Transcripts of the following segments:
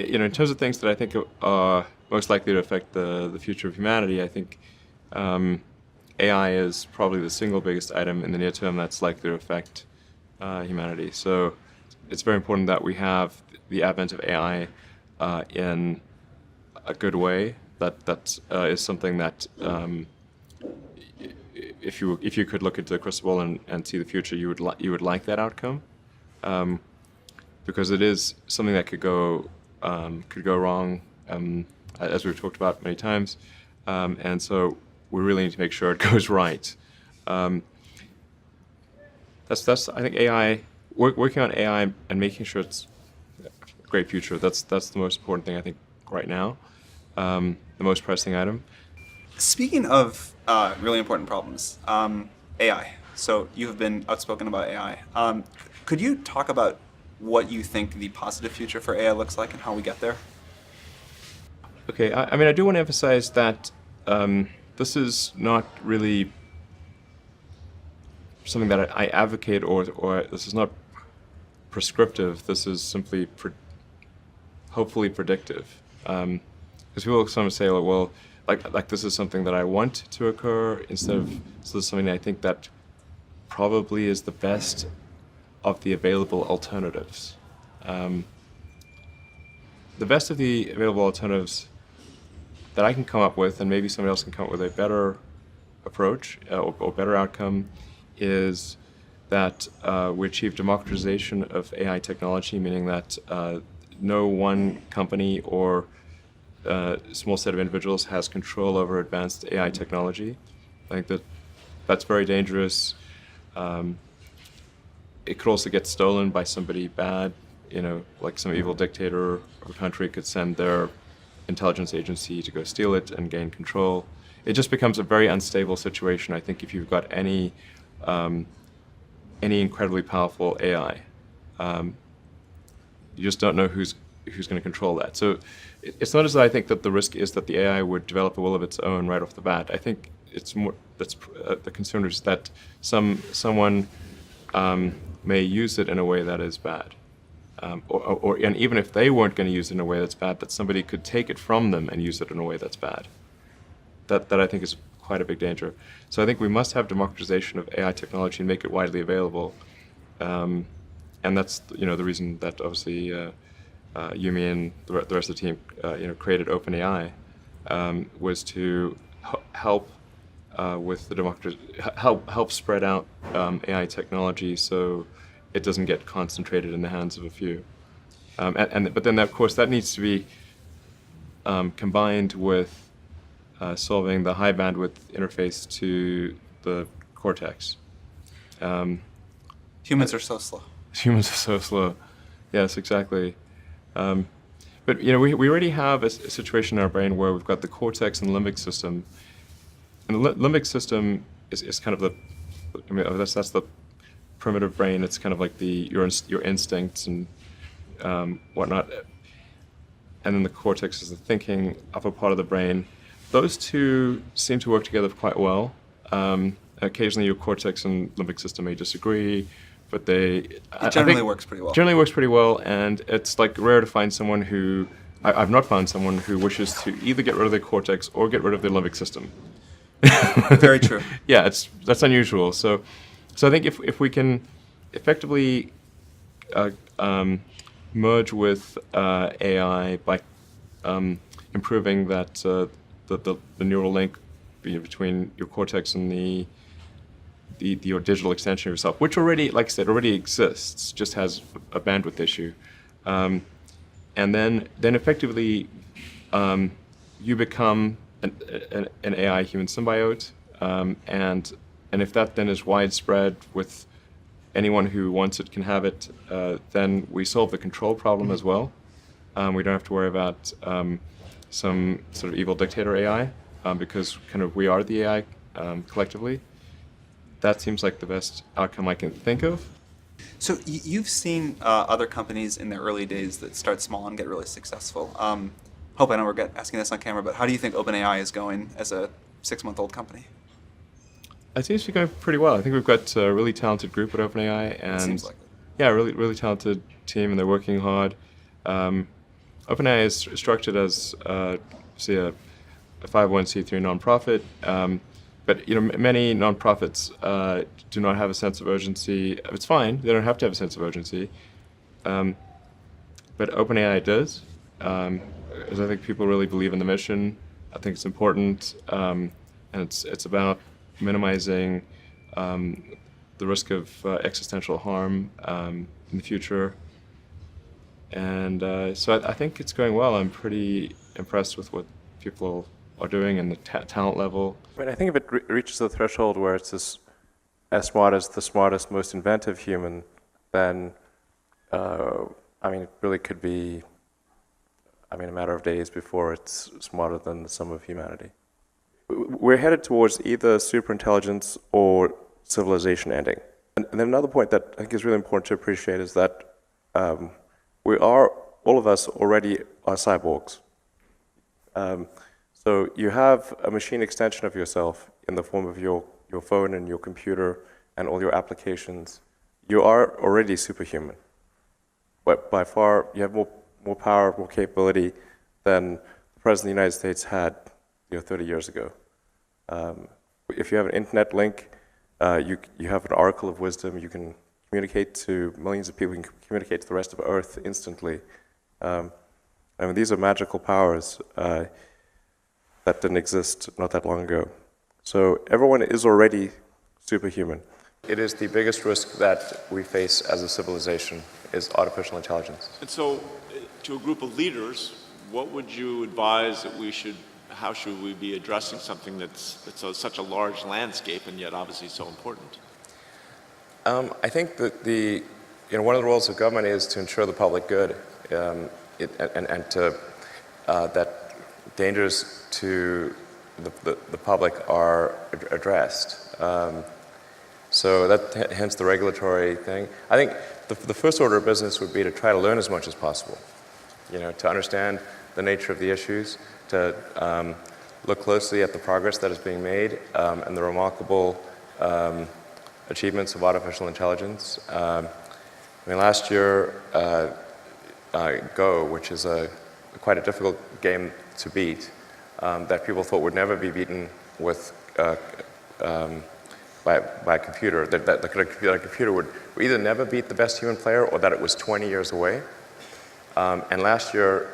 in terms of things that I think are most likely to affect the future of humanity, I think AI is probably the single biggest item in the near term that's likely to affect humanity. So it's very important that we have the advent of AI in a good way. That is something that if you could look into the crystal ball and see the future, you would like that outcome, because it is something that could go wrong, as we've talked about many times, and so we really need to make sure it goes right. That's I think AI, working on AI and making sure it's a great future. That's the most important thing I think right now, the most pressing item. Speaking of really important problems, AI. So you have been outspoken about AI. Could you talk about what you think the positive future for AI looks like and how we get there? Okay, I mean, I do want to emphasize that this is not really something that I advocate, or this is not prescriptive. This is simply hopefully predictive. Because people sometimes say, oh, well, like this is something that I want to occur, instead of this is something I think that probably is the best of the available alternatives. The best of the available alternatives that I can come up with, and maybe somebody else can come up with a better approach or better outcome, is that we achieve democratization of AI technology, meaning that no one company or small set of individuals has control over advanced AI technology. I think that's very dangerous. It could also get stolen by somebody bad, like some evil dictator or country could send their intelligence agency to go steal it and gain control. It just becomes a very unstable situation, I think, if you've got any incredibly powerful AI. You just don't know who's going to control that. So it's not as though I think that the risk is that the AI would develop a will of its own right off the bat. I think it's more that's the concern is that someone may use it in a way that is bad, and even if they weren't going to use it in a way that's bad, that somebody could take it from them and use it in a way that's bad. That I think is quite a big danger. So I think we must have democratization of AI technology and make it widely available, and that's the reason that obviously Yumi and the rest of the team created OpenAI, was to help with the help spread out AI technology so it doesn't get concentrated in the hands of a few. But then of course that needs to be combined with solving the high bandwidth interface to the cortex. Humans are so slow. Humans are so slow. Yes, exactly. But we already have a situation in our brain where we've got the cortex and limbic system, and the limbic system is kind of that's the primitive brain. It's kind of like your instincts and whatnot, and then the cortex is the thinking upper part of the brain. Those two seem to work together quite well. Occasionally, your cortex and limbic system may disagree, but it generally works pretty well. Generally works pretty well, and it's like rare to find someone who I've not found someone who wishes to either get rid of their cortex or get rid of their limbic system. Very true. Yeah, that's unusual. So I think if we can effectively merge with AI by improving that the neural link between your cortex and your digital extension of yourself, which already, like I said, already exists, just has a bandwidth issue, and then effectively you become an AI human symbiote, and if that then is widespread with anyone who wants it can have it, then we solve the control problem as well. We don't have to worry about some sort of evil dictator AI, because kind of we are the AI collectively. That seems like the best outcome I can think of. So you've seen other companies in their early days that start small and get really successful. Hope I know we're asking this on camera, but how do you think OpenAI is going as a 6-month-old company? It seems to be going pretty well. I think we've got a really talented group at OpenAI, and it seems like it. Yeah, really talented team, and they're working hard. OpenAI is structured as, say, a 501c3 nonprofit, but many nonprofits do not have a sense of urgency. It's fine; they don't have to have a sense of urgency, but OpenAI does. Because I think people really believe in the mission. I think it's important, and it's about minimizing the risk of existential harm in the future. And so I think it's going well. I'm pretty impressed with what people are doing and the talent level. I mean, I think if it reaches the threshold where it's as smart as the smartest, most inventive human, then, I mean, it really could be, I mean, a matter of days before it's smarter than the sum of humanity. We're headed towards either superintelligence or civilization ending. And then another point that I think is really important to appreciate is that all of us already are cyborgs. So you have a machine extension of yourself in the form of your phone and your computer and all your applications. You are already superhuman. But by far, you have more power, more capability than the President of the United States had 30 years ago. If you have an internet link, you have an oracle of wisdom, you can communicate to millions of people, you can communicate to the rest of Earth instantly. I mean, these are magical powers that didn't exist not that long ago. So everyone is already superhuman. It is the biggest risk that we face as a civilization is artificial intelligence. And so, to a group of leaders, what would you advise that how should we be addressing something that's such a large landscape and yet obviously so important? I think that one of the roles of government is to ensure the public good, and to that dangers to the public are addressed. So that hence the regulatory thing. I think the first order of business would be to try to learn as much as possible. To understand the nature of the issues, to look closely at the progress that is being made and the remarkable achievements of artificial intelligence. I mean, last year, Go, which is quite a difficult game to beat, that people thought would never be beaten with by a computer, that a computer would either never beat the best human player or that it was 20 years away. And last year,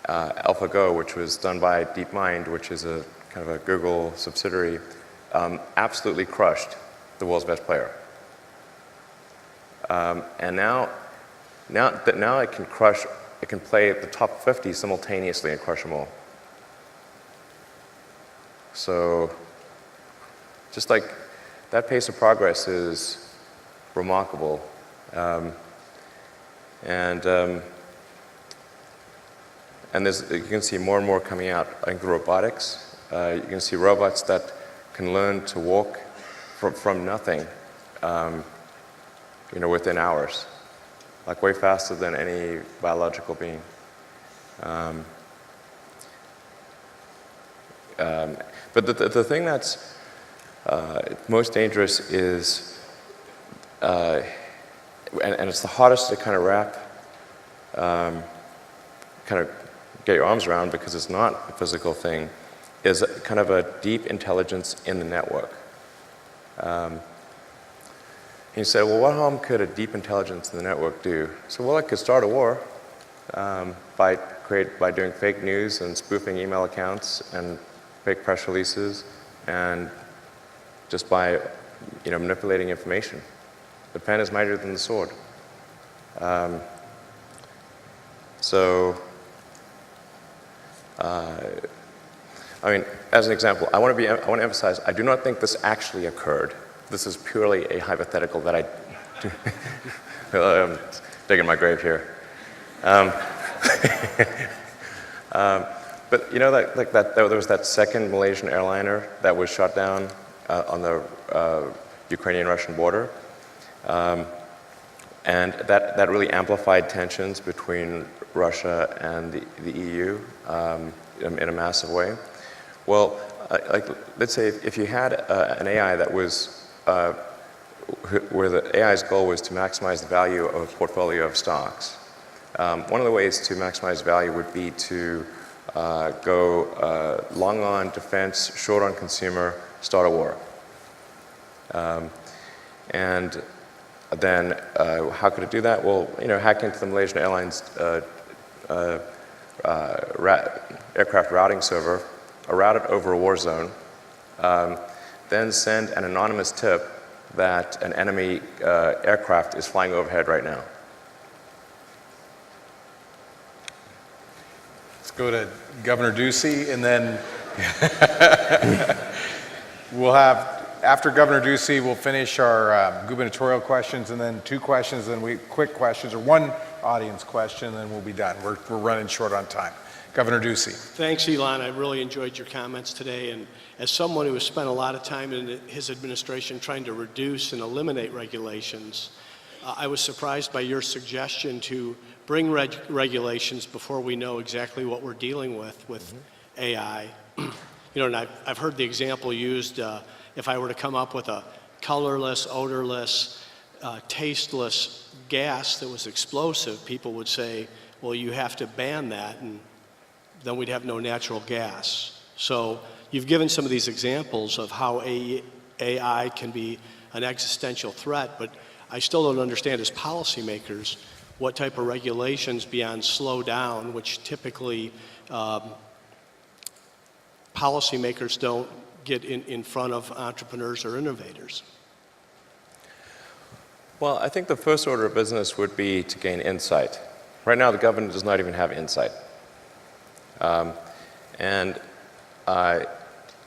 AlphaGo, which was done by DeepMind, which is a kind of a Google subsidiary, absolutely crushed the world's best player. And now it can play at the top 50 simultaneously and crush them all. So, just like that pace of progress is remarkable. And you can see more and more coming out. I think the robotics, you can see robots that can learn to walk from nothing, within hours, like way faster than any biological being. But the thing that's most dangerous is, and it's the hardest to kind of wrap, kind of get your arms around because it's not a physical thing, is kind of a deep intelligence in the network. He said, well, what harm could a deep intelligence in the network do? So, well, it could start a war by doing fake news and spoofing email accounts and fake press releases, and just by manipulating information. The pen is mightier than the sword. I mean, as an example, I want to emphasize, I do not think this actually occurred. This is purely a hypothetical that I'm digging my grave here. But there was that second Malaysian airliner that was shot down on the Ukrainian-Russian border, and that really amplified tensions between Russia and the EU in a massive way. Well, let's say if you had an AI that was where the AI's goal was to maximize the value of a portfolio of stocks, One of the ways to maximize value would be to go long on defense, short on consumer, start a war. And then how could it do that? Well, hack into the Malaysian Airlines aircraft routing server, route it over a war zone, then send an anonymous tip that an enemy aircraft is flying overhead right now. Let's go to Governor Ducey, and then we'll have, after Governor Ducey, we'll finish our gubernatorial questions, and then 2 questions, and quick questions, or 1 audience question, and then we'll be done. We're running short on time. Governor Ducey. Thanks, Elon. I really enjoyed your comments today. And as someone who has spent a lot of time in his administration trying to reduce and eliminate regulations, I was surprised by your suggestion to bring regulations before we know exactly what we're dealing with AI. And I've heard the example used, if I were to come up with a colorless, odorless, tasteless gas that was explosive, people would say, well, you have to ban that, and then we'd have no natural gas. So you've given some of these examples of how AI can be an existential threat, but I still don't understand as policymakers what type of regulations beyond slow down, which typically policymakers don't get in front of entrepreneurs or innovators. Well, I think the first order of business would be to gain insight. Right now, the government does not even have insight. And I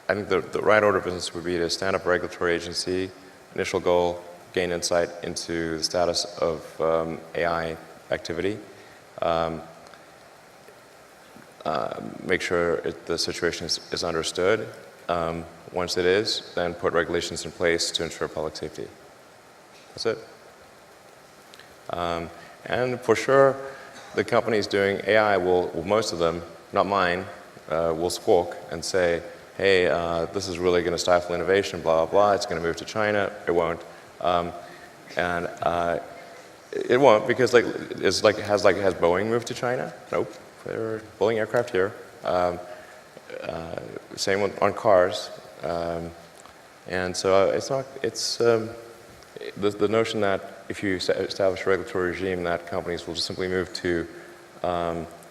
think the right order of business would be to stand up a regulatory agency, initial goal, gain insight into the status of AI activity, make sure the situation is understood. Once it is, then put regulations in place to ensure public safety. That's it. And for sure, the companies doing AI will most of them, not mine, will squawk and say, hey, this is really going to stifle innovation, blah, blah, blah. It's going to move to China. It won't. And it won't, because has Boeing moved to China? Nope. They're building aircraft here. Same on cars. And so it's the notion that if you establish a regulatory regime, that companies will just simply move to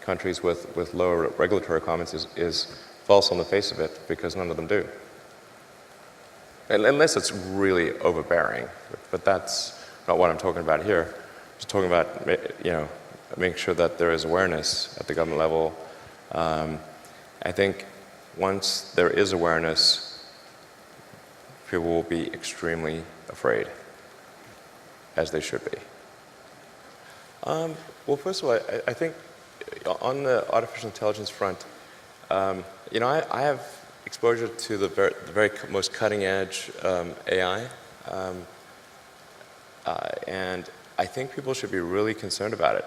countries with lower regulatory requirements is false on the face of it, because none of them do. Unless it's really overbearing, but that's not what I'm talking about here. I'm just talking about, making sure that there is awareness at the government level. I think once there is awareness, people will be extremely afraid, as they should be. Well, first of all, I think on the artificial intelligence front, I have exposure to the very most cutting edge AI, and I think people should be really concerned about it.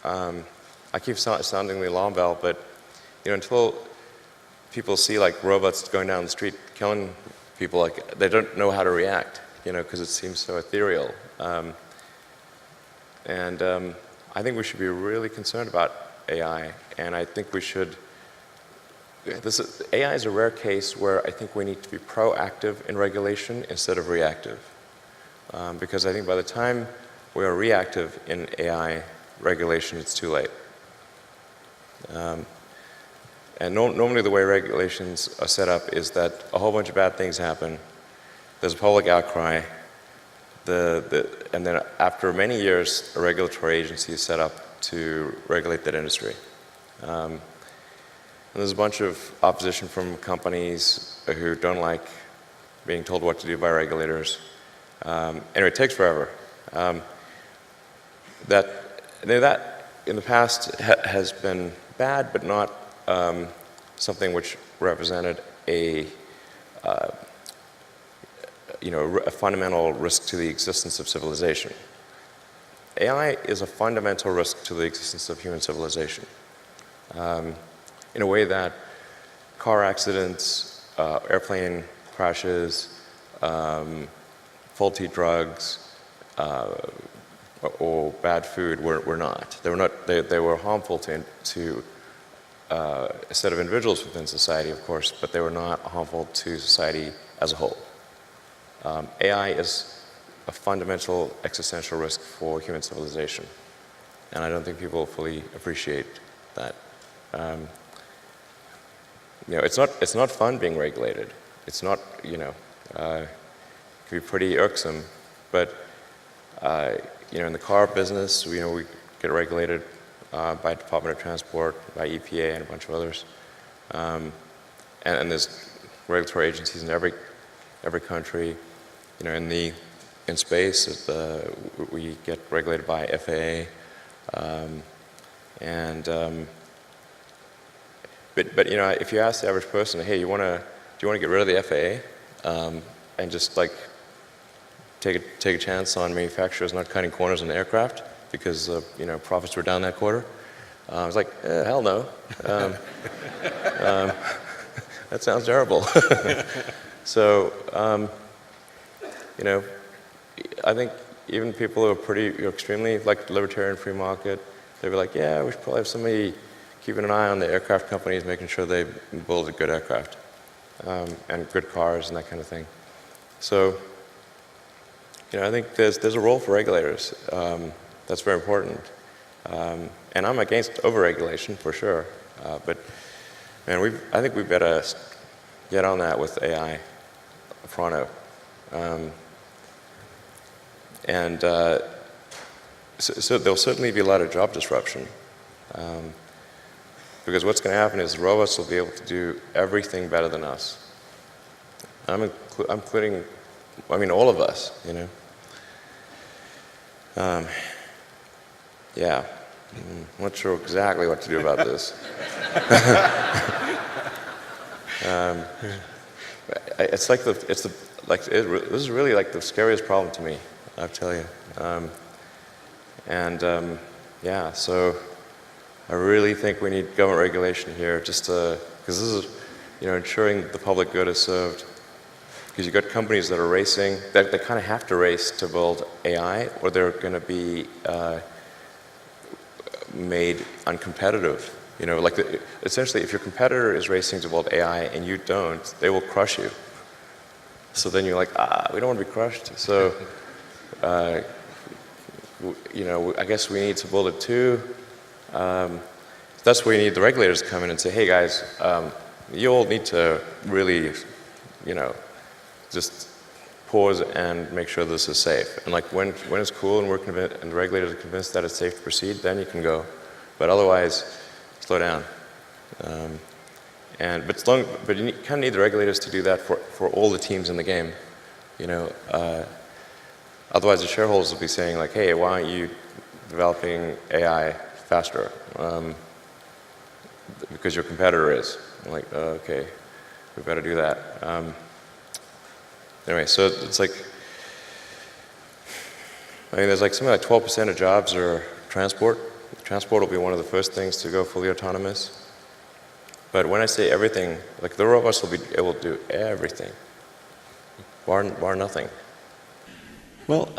I keep sounding the alarm bell, but until people see robots going down the street killing people, they don't know how to react, because it seems so ethereal. And I think we should be really concerned about AI, and I think we should. AI is a rare case where I think we need to be proactive in regulation instead of reactive, because I think by the time we are reactive in AI regulation, it's too late. And normally the way regulations are set up is that a whole bunch of bad things happen, there's a public outcry, and then after many years, a regulatory agency is set up to regulate that industry. And there's a bunch of opposition from companies who don't like being told what to do by regulators. Anyway, it takes forever. That in the past has been bad, but not something which represented a fundamental risk to the existence of civilization. AI is a fundamental risk to the existence of human civilization, in a way that car accidents, airplane crashes, faulty drugs, or bad food were not. They were not. They were harmful to a set of individuals within society, of course, but they were not harmful to society as a whole. AI is a fundamental existential risk for human civilization, and I don't think people fully appreciate that. It's not fun being regulated. It's not, it can be pretty irksome, but in the car business, we get regulated by Department of Transport, by EPA, and a bunch of others, and there's regulatory agencies in every country. In space, we get regulated by FAA, but if you ask the average person, hey, do you want to get rid of the FAA and just like take a chance on manufacturers not cutting corners on the aircraft because profits were down that quarter? I was like, hell no. That sounds terrible. So, I think even people who are pretty extremely like libertarian free market, they'd be like, yeah, we should probably have somebody keeping an eye on the aircraft companies, making sure they build a good aircraft and good cars and that kind of thing. So, I think there's a role for regulators. That's very important. And I'm against overregulation for sure. But man, I think we better get on that with AI pronto. So there'll certainly be a lot of job disruption. Because what's going to happen is robots will be able to do everything better than us. I'm including, all of us, Yeah, I'm not sure exactly what to do about this. This is really like the scariest problem to me, I'll tell you. So I really think we need government regulation here, just because this is, ensuring the public good is served. Because you've got companies that are racing, that they kind of have to race to build AI, or they're going to be made uncompetitive. Essentially, if your competitor is racing to build AI and you don't, they will crush you. So then you're like, we don't want to be crushed. So, I guess we need to build it too. That's where you need the regulators to come in and say, hey guys, you all need to really, just pause and make sure this is safe. And like when it's cool and and the regulators are convinced that it's safe to proceed, then you can go. But otherwise, slow down. But you kind of need the regulators to do that for all the teams in the game. Otherwise the shareholders will be saying like, hey, why aren't you developing AI faster? Because your competitor is. I'm like, okay, we better do that. Anyway, so it's like, there's like something like 12% of jobs are transport. Transport will be one of the first things to go fully autonomous. But when I say everything, like the robots will be able to do everything, bar nothing. Well,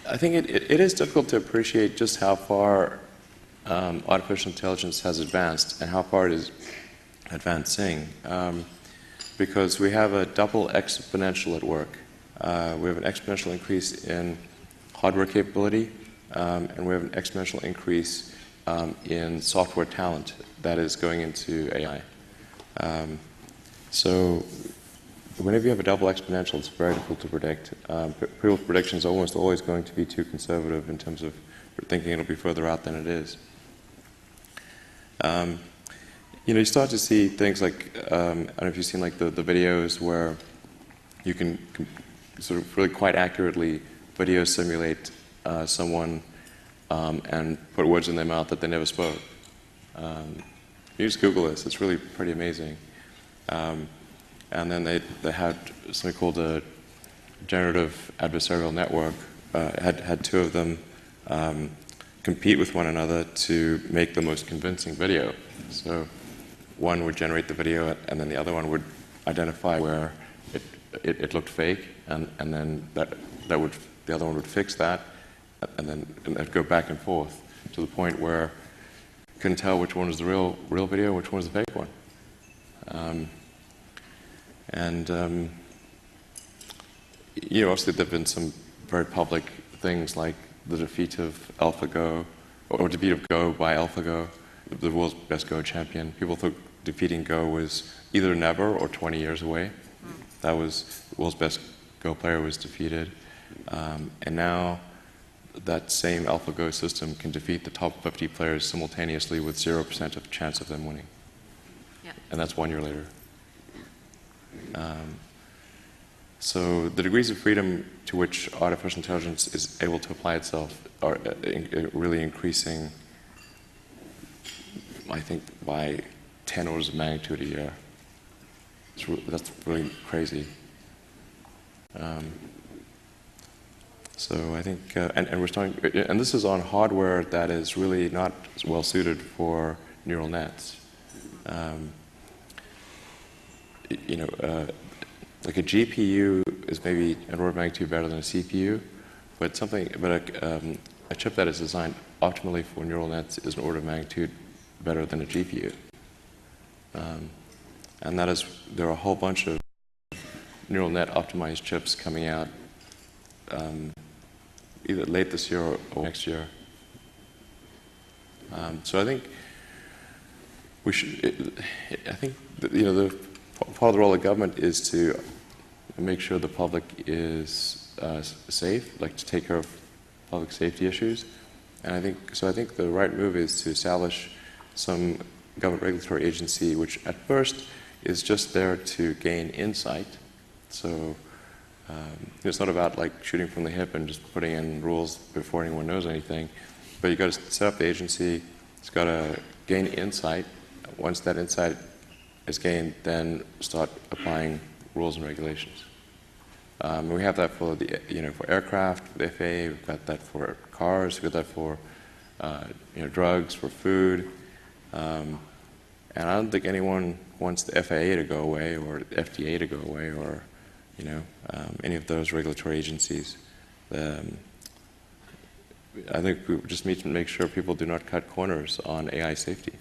I think it is difficult to appreciate just how far artificial intelligence has advanced and how far it is advancing. Because we have a double exponential at work. We have an exponential increase in hardware capability, and we have an exponential increase in software talent that is going into AI. So whenever you have a double exponential, it's very difficult to predict. People's predictions are almost always going to be too conservative in terms of thinking it'll be further out than it is. You start to see things like, I don't know if you've seen like the videos where you can sort of really quite accurately video simulate someone and put words in their mouth that they never spoke. You just Google this, it's really pretty amazing. And then they had something called a generative adversarial network, had two of them compete with one another to make the most convincing video. So one would generate the video, and then the other one would identify where it looked fake, and then the other one would fix that, and I'd go back and forth to the point where you couldn't tell which one was the real video, which one was the fake one. Obviously there have been some very public things like the defeat of AlphaGo, or defeat of Go by AlphaGo, the world's best Go champion. People thought defeating Go was either never or 20 years away. That was the world's best Go player was defeated. And now that same AlphaGo system can defeat the top 50 players simultaneously with 0% of chance of them winning. Yep. And that's 1 year later. So the degrees of freedom to which artificial intelligence is able to apply itself are really increasing, I think, by 10 orders of magnitude a year. That's really crazy. So I think, and we're starting, and this is on hardware that is really not well suited for neural nets. Like a GPU is maybe an order of magnitude better than a CPU, but a chip that is designed optimally for neural nets is an order of magnitude better than a GPU. And that is, there are a whole bunch of neural net optimized chips coming out either late this year or next year. So I think we should. I think the part of the role of government is to make sure the public is safe, like to take care of public safety issues. And I think the right move is to establish some government regulatory agency, which at first is just there to gain insight. So it's not about like shooting from the hip and just putting in rules before anyone knows anything. But you've got to set up the agency. It's got to gain insight. Once that insight is gained, then start applying rules and regulations. We have that for for aircraft, for the FAA. We've got that for cars. We've got that for drugs, for food. And I don't think anyone wants the FAA to go away or the FDA to go away or any of those regulatory agencies. I think we just need to make sure people do not cut corners on AI safety.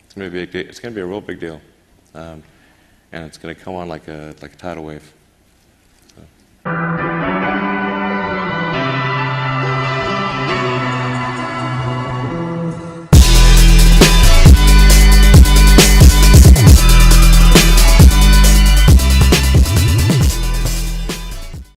It's going to be a real big deal, and it's going to come on like a tidal wave.